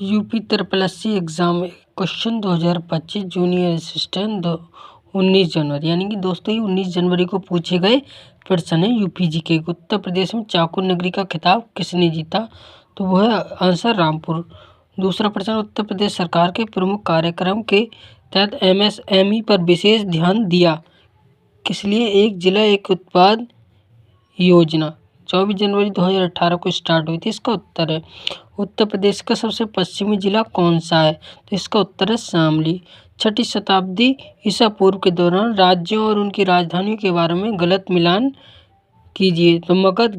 UP triple exam question 2025 junior assistant 19 जनवरी, यानी कि दोस्तों ये 19 जनवरी को पूछे गए प्रश्न है यूपी जीके। उत्तर प्रदेश में चाकुर नगरी का खिताब किसने जीता? तो वो है आंसर रामपुर। दूसरा प्रश्न, उत्तर प्रदेश सरकार के प्रमुख कार्यक्रम के तहत MSME पर विशेष ध्यान दिया किस लिए? एक जिला एक उत्पाद योजना 24 जनवरी 2018 को स्टार्ट हुई थी। इसका उत्तर है उत्तर प्रदेश का सबसे पश्चिमी जिला कौन सा है? तो इसका उत्तर है शामली। 6ठी शताब्दी ईसा पूर्व के दौरान राज्यों और उनकी राजधानियों के बारे में गलत मिलान कीजिए। तो मगध,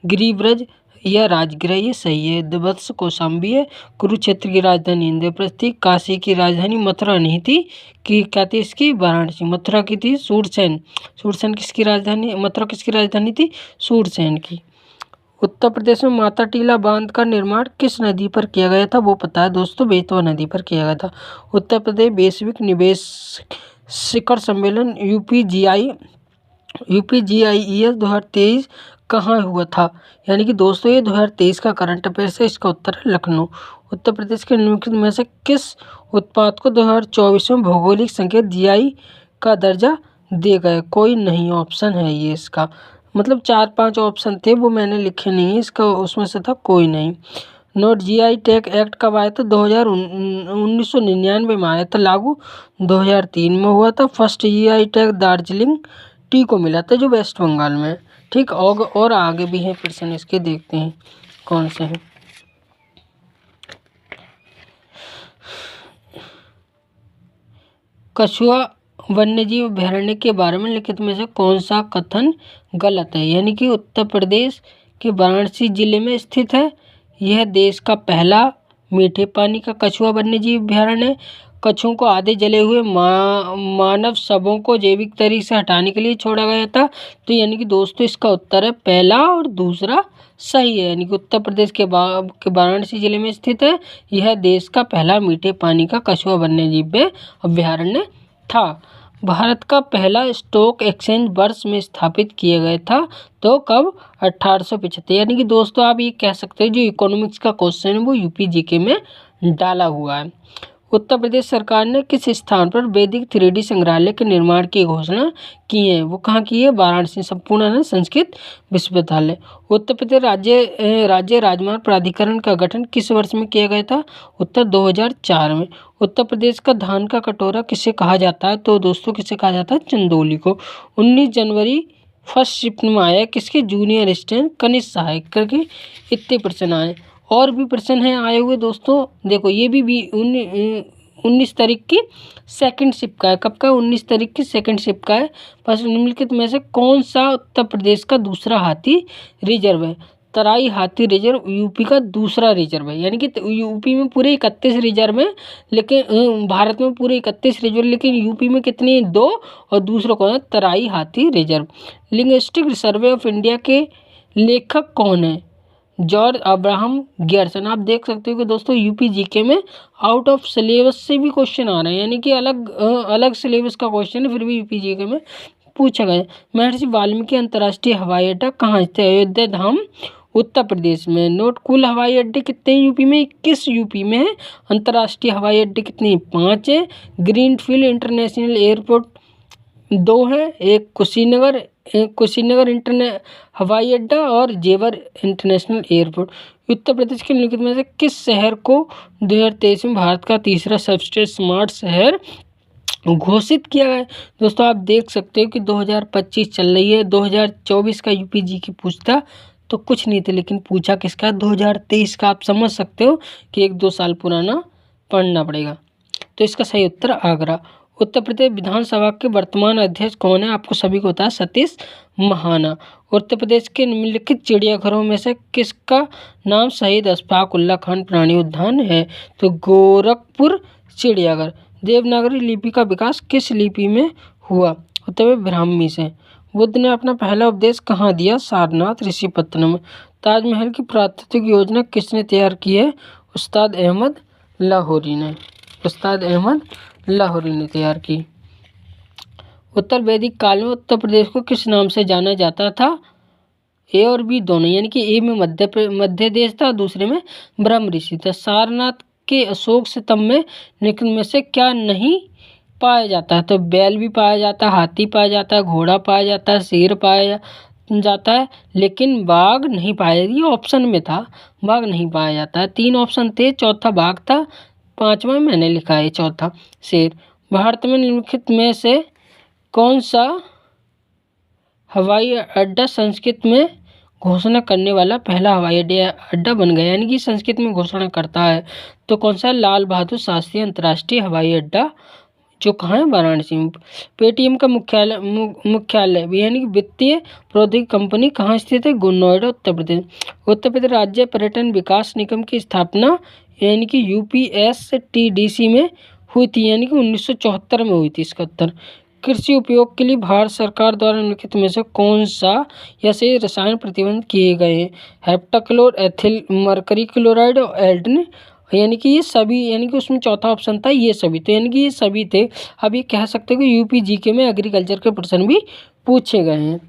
गिरिब्रज या राजगृह, ये सही है। वत्स कौशाम्बी है। कुरुक्षेत्र की राजधानी इंद्रप्रस्थ, काशी की राजधानी मथुरा नहीं थी कि क्या थी इसकी? वाराणसी। मथुरा की थी सूरसेन। सूरसेन किसकी राजधानी? मथुरा किसकी राजधानी थी? सूरसेन की। उत्तर प्रदेश में माता टीला बांध का निर्माण किस नदी पर किया गया था? वो पता है दोस्तों, बेतवा नदी पर किया गया था। उत्तर प्रदेश वैश्विक निवेश शिखर सम्मेलन UPGIES 2023 कहाँ हुआ था? यानी कि दोस्तों ये 2023 का करंट अफेयर्स है। इसका उत्तर है लखनऊ। उत्तर प्रदेश के निम्नलिखित में से किस उत्पाद को 2024 में भौगोलिक संकेत GI का दर्जा दिया गया? कोई नहीं ऑप्शन है ये इसका, मतलब 4-5 ऑप्शन थे वो मैंने लिखे नहीं है, इसका उसमें से था कोई नहीं। नोट GI टैग एक्ट कब आया था? 1999 में आया था लागू। 2003 में हुआ था। First GI tag Darjeeling T को मिला था जो वेस्ट बंगाल में। ठीक, और आगे भी हैं प्रश्न इसके, देखते हैं कौन से हैं। कछुआ वन्यजीव अभयारण्य के बारे में लिखित में से कौन सा कथन गलत है? यानी कि उत्तर प्रदेश के वाराणसी जिले में स्थित है। यह देश का पहला मीठे पानी का कछुआ वन्यजीव अभयारण्य। कछुओं को आधे जले हुए मानव शवों को जैविक तरीके से हटाने के लिए छोड़ा गया था। तो यानी कि दोस्तों इसका उत्तर है पहला और दूसरा सही है। यानी कि उत्तर प्रदेश के वाराणसी जिले में स्थित है। यह देश का पहला मीठे पानी का कछुआ वन्यजीव अभयारण्य था। भारत का पहला स्टॉक एक्सचेंज वर्ष में स्थापित किया गया था। तो कब? 1875। यानी कि दोस्तों आप ये कह सकते हो जो इकोनॉमिक्स का क्वेश्चन है वो UPGK में डाला हुआ है। उत्तर प्रदेश सरकार ने किस स्थान पर वैदिक 3D संग्रहालय के निर्माण की घोषणा की है? वो कहाँ की है? वाराणसी संपूर्ण संस्कृत विश्वविद्यालय। उत्तर प्रदेश राज्य राजमार्ग प्राधिकरण का गठन किस वर्ष में किया गया था? उत्तर 2004 में। उत्तर प्रदेश का धान का कटोरा किसे कहा जाता है? तो दोस्तों किसे कहा जाता है? चंदौली को। 19 जनवरी फर्स्ट शिफ्ट में आया किसके? जूनियर असिस्टेंट कनिष्ठ सहायक करके इतने प्रश्न आए। और भी प्रश्न हैं आए हुए दोस्तों, देखो ये भी 19 तारीख की सेकंड शिफ्ट का है। कब का? 19 तारीख की सेकंड शिफ्ट का है। बस निम्नलिखित में से कौन सा उत्तर प्रदेश का दूसरा हाथी रिजर्व है? तराई हाथी रिजर्व यूपी का दूसरा रिजर्व है। यानी कि यूपी में पूरे 31 रिजर्व हैं, लेकिन भारत में पूरे 31 रिजर्व, लेकिन यूपी में कितने? 2। और दूसरा कौन है? तराई हाथी reserve. Linguistic survey of India के लेखक कौन है? George Abraham Gierson. आप देख सकते हो कि दोस्तों UPGK में आउट ऑफ सिलेबस से भी क्वेश्चन आ रहे हैं, यानी कि अलग सिलेबस का क्वेश्चन है फिर भी UPGK में पूछा गया। महर्षि वाल्मीकि अंतर्राष्ट्रीय हवाई अड्डा कहाँ स्थित है? अयोध्या धाम उत्तर प्रदेश में। नोट कुल हवाई अड्डे कितने हैं यूपी में? 21 यूपी में है। अंतर्राष्ट्रीय हवाई अड्डे कितने? 5 है। ग्रीनफील्ड इंटरनेशनल एयरपोर्ट 2 है। एक कुशीनगर हवाई अड्डा और जेवर इंटरनेशनल एयरपोर्ट। उत्तर प्रदेश के निम्नलिखित में से किस शहर को 2023 में भारत का तीसरा सबसे स्मार्ट शहर घोषित किया गया? दोस्तों आप देख सकते हो कि 2025 चल रही है, 2024 का UPGK पूछता तो कुछ नहीं थे, लेकिन पूछा किसका? 2023 का। आप समझ सकते हो कि 1-2 साल पुराना पढ़ना पड़ेगा। तो इसका सही उत्तर आगरा। उत्तर प्रदेश विधानसभा के वर्तमान अध्यक्ष कौन है? आपको सभी को पता है, सतीश महाना। उत्तर प्रदेश के निम्नलिखित चिड़ियाघरों में से किसका नाम शहीद अशफाक उल्लाह खान प्राणी उद्यान है? तो गोरखपुर चिड़ियाघर। देवनागरी लिपि का विकास किस लिपि में हुआ? उत्तर में ब्राह्मी से। बुद्ध ने अपना पहला उपदेश कहाँ दिया? सारनाथ ऋषिपत्तनम। ताजमहल की प्राकृतिक योजना किसने तैयार की है? उस्ताद अहमद लाहौरी ने तैयार की। उत्तर वैदिक काल में उत्तर प्रदेश को किस नाम से जाना जाता था? ए और बी दोनों, यानी कि ए में मध्य देश था, दूसरे में ब्रह्म ऋषि था। सारनाथ के अशोक स्तंभ में निम्न में से क्या नहीं पाया जाता है? तो बैल भी पाया जाता है, हाथी पाया जाता है, घोड़ा पाया जाता है, शेर पाया जाता है, लेकिन बाघ नहीं पाया। ये ऑप्शन में था, बाघ नहीं पाया जाता है। 3 ऑप्शन थे, चौथा बाघ था, 5वां मैंने लिखा है चौथा शेर। भारत में निम्नलिखित में से कौन सा हवाई अड्डा संस्कृत में घोषणा करने वाला पहला हवाई अड्डा बन गया, यानी कि संस्कृत में घोषणा करता है? तो कौन सा? लाल बहादुर शास्त्री अंतर्राष्ट्रीय हवाई अड्डा, जो कहाँ है? वाराणसी में। पेटीएम का मुख्यालय यानी कि वित्तीय प्रौद्योगिकी कंपनी कहाँ स्थित है? नोएडा, उत्तर प्रदेश। उत्तर प्रदेश राज्य पर्यटन विकास निगम की स्थापना यानी कि UPSTDC में हुई थी, यानी कि 1974 में हुई थी। इसका उत्तर। कृषि उपयोग के लिए भारत सरकार द्वारा निम्नलिखित में से कौन सा या से रसायन प्रतिबंध किए गए हैं? हेप्टाक्लोर, एथिल मरकरी क्लोराइड और एल्ड्रिन, यानी कि ये सभी, यानी कि उसमें चौथा ऑप्शन था ये सभी, तो यानी कि ये सभी थे। अब ये कह सकते हो कि UPGK में एग्रीकल्चर के प्रश्न भी पूछे गए हैं।